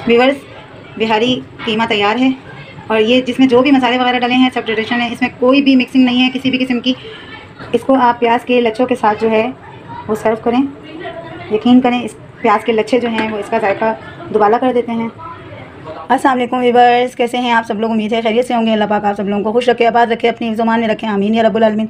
Viewers, Bihari कीमा तैयार है और ये जिसमें जो भी मसाले वगैरह डले हैं सब ट्रेडिशनल है, इसमें कोई भी मिक्सिंग नहीं है किसी भी किस्म की। इसको आप प्याज के लच्छों के साथ जो है वो सर्व करें। यकीन करें इस प्याज के लच्छे जो हैं वो इसका जायका दुबाला कर देते हैं। अस्सलाम वालेकुम व्यूअर्स, कैसे हैं आप सब लोग? उम्मीद है खैरियत से होंगे। अल्लाह पाक आप सब लोगों को खुश रखे, आबाद रखे, अपनी ज़ुबान में रखें, आमीन या रब्बुल आलमीन।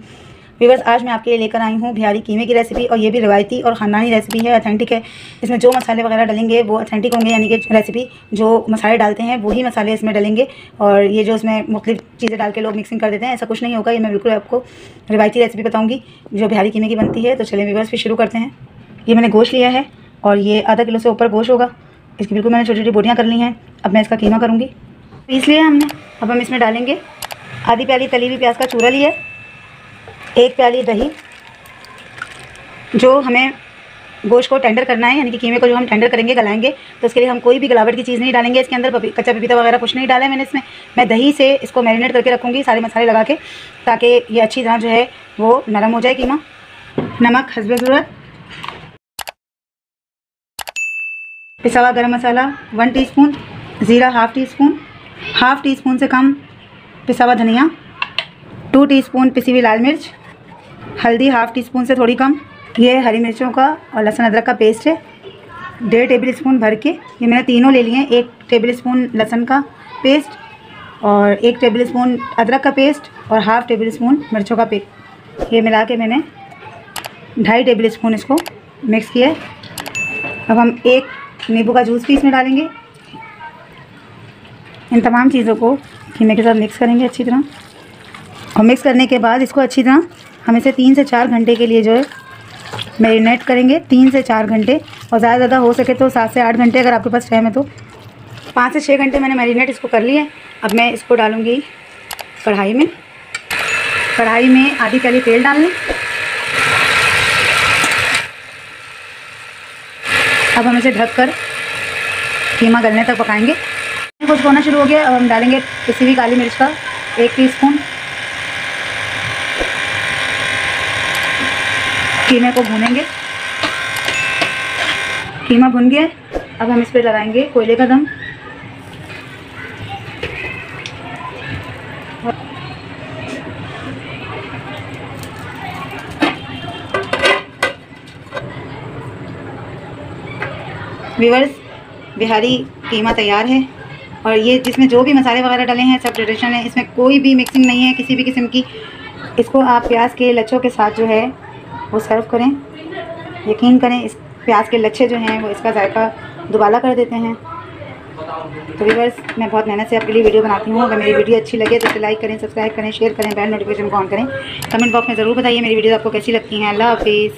व्यूअर्स, आज मैं आपके लिए लेकर आई हूँ बिहारी कीमे की रेसिपी और ये भी रिवायती और ख़ानदानी रेसिपी है, अथेंटिक है। इसमें जो मसाले वगैरह डलेंगे वो अथेंटिक होंगे, यानी कि रेसिपी जो मसाले डालते हैं वही मसाले इसमें डलेंगे। और ये जो इसमें मुख्तलिफ चीज़ें डाल के लोग मिक्सिंग कर देते हैं, ऐसा कुछ नहीं होगा। ये मैं बिल्कुल आपको रिवायती रेसिपी बताऊँगी जो बिहारी कीमे की बनती है। तो चलिए व्यूअर्स फिर शुरू करते हैं। ये मैंने गोश्त लिया है और ये आधा किलो से ऊपर गोश्त होगा। इसकी बिल्कुल मैंने छोटी छोटी बोटियाँ कर ली हैं। अब मैं इसका कीमा करूँगी, इसलिए हमने अब हम इसमें डालेंगे आधी प्याली तली हुई प्याज का चूरा लिया, 1 प्याली दही। जो हमें गोश्त को टेंडर करना है, यानी कि कीमे को जो हम टेंडर करेंगे, गलाएंगे, तो उसके लिए हम कोई भी गलावट की चीज़ नहीं डालेंगे। इसके अंदर कच्चा पपीता वगैरह कुछ नहीं डाला है मैंने इसमें। मैं दही से इसको मैरिनेट करके रखूँगी सारे मसाले लगा के, ताकि ये अच्छी तरह जो है वो नरम हो जाए कीमा। नमक हस्बे ज़रूरत, पिसा हुआ गरम मसाला 1 टीस्पून, ज़ीरा हाफ़ टी स्पून से कम पिसा हुआ धनिया, 2 टीस्पून पिसी हुई लाल मिर्च, हल्दी हाफ़ टी स्पून से थोड़ी कम। ये हरी मिर्चों का और लहसुन अदरक का पेस्ट है 1.5 टेबल स्पून भर के। ये मैंने तीनों ले लिए हैं, 1 टेबल स्पून लहसुन का पेस्ट और 1 टेबल स्पून अदरक का पेस्ट और हाफ़ टेबल स्पून मिर्चों का पेस्ट। ये मिला के मैंने 2.5 टेबल स्पून इसको मिक्स किया। अब हम 1 नींबू का जूस भी इसमें डालेंगे। इन तमाम चीज़ों को कीमे के साथ मिक्स करेंगे अच्छी तरह, और मिक्स करने के बाद इसको अच्छी तरह हम इसे 3 से 4 घंटे के लिए जो है मैरिनेट करेंगे। 3 से 4 घंटे, और ज़्यादा ज़्यादा हो सके तो 7 से 8 घंटे, अगर आपके पास टाइम है तो। 5 से 6 घंटे मैंने मैरिनेट इसको कर लिया है। अब मैं इसको डालूँगी कढ़ाई में। कढ़ाई में आधी प्याली तेल डाल लें। अब हम इसे ढककर कीमा गलने तक पकाएंगे। कुछ होना शुरू हो गया। अब हम डालेंगे पिसी हुई काली मिर्च का 1 टीस्पून। कीमे को भूनेंगे। कीमा भुन गया। अब हम इस पर लगाएंगे कोयले का दम। व्यूअर्स, बिहारी कीमा तैयार है और ये जिसमें जो भी मसाले वगैरह डले हैं सब ट्रेडिशनल है। इसमें कोई भी मिक्सिंग नहीं है किसी भी किस्म की। इसको आप प्याज के लच्छों के साथ जो है वो सर्व करें। यकीन करें इस प्याज के लच्छे जो हैं वो इसका जायका दुबाला कर देते हैं। तो व्यूअर्स, मैं बहुत मेहनत से आपके लिए वीडियो बनाती हूँ। अगर मेरी वीडियो अच्छी लगे तो इसे लाइक करें, सब्सक्राइब करें, शेयर करें, बेल नोटिफिकेशन को ऑन करें। कमेंट बॉक्स में ज़रूर बताइए मेरी वीडियो आपको कैसी लगती हैं। अल्लाह हाफिज़।